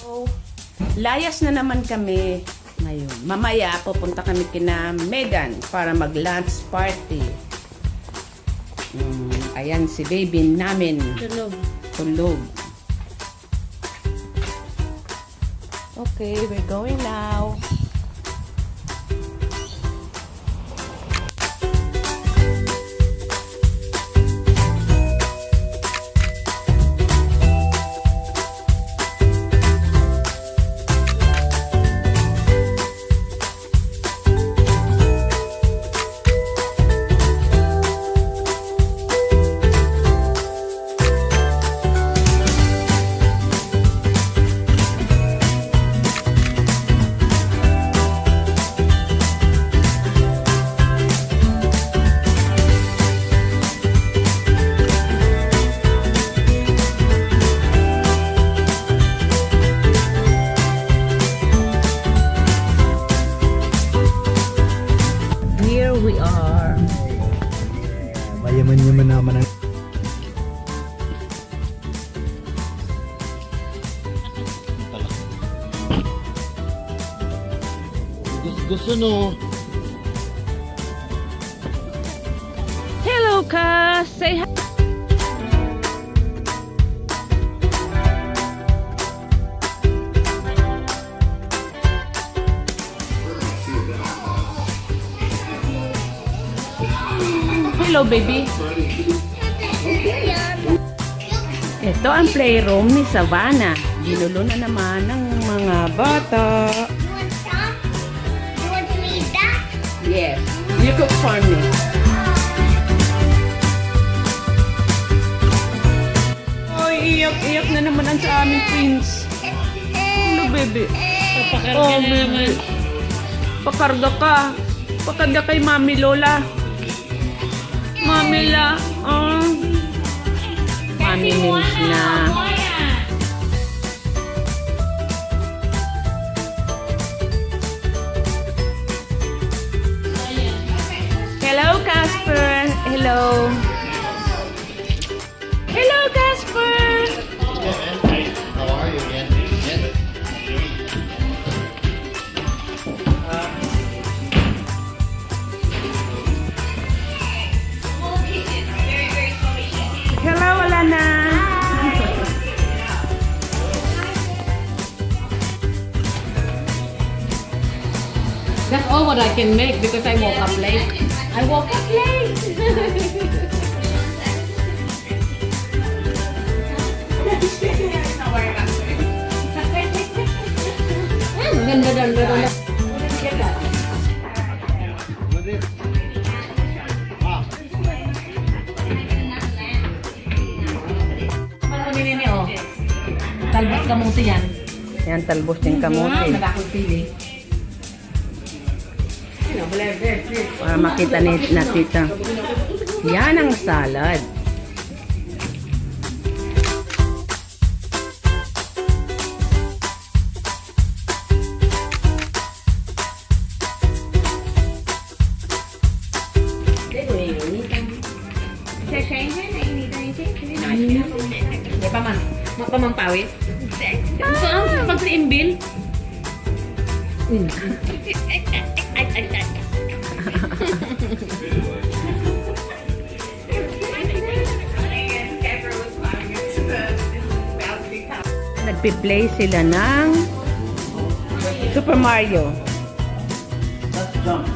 So, layas na naman kami ngayon. Mamaya, pupunta kami kina Megan para mag-lunch party. Ayan si baby namin. Tulog. Okay, we're going now. We are. Mayaman-yaman naman ang... Gusto no. Hello, Cass. Say hi. Hello, baby. Ito ang playroom ni Savannah. Ginulo na naman ng mga bata. You want some? You want to eat that? Yes. You cook for me. Oy, iyak-iyak na naman ang sa aming prince. Hello, baby. Oh, baby. Pakarga ka. Pakarga kay Mami Lola. Mami la. Oh. Mami means na. Hello, Casper. Hello. Hello, Casper. How are you again? Hello, Alana. That's all what I can make because I woke up late. I woke up late. Ganda. Ano nini oh? Talbos kamuti yan. Yan, talbos din kamote. Nagakot pili. Para makita na tita. Yan ang salad. Di pa man. Pamangpawis. Saan? Pag-imbil? Nagpi-play sila ng Super Mario. Let's jump.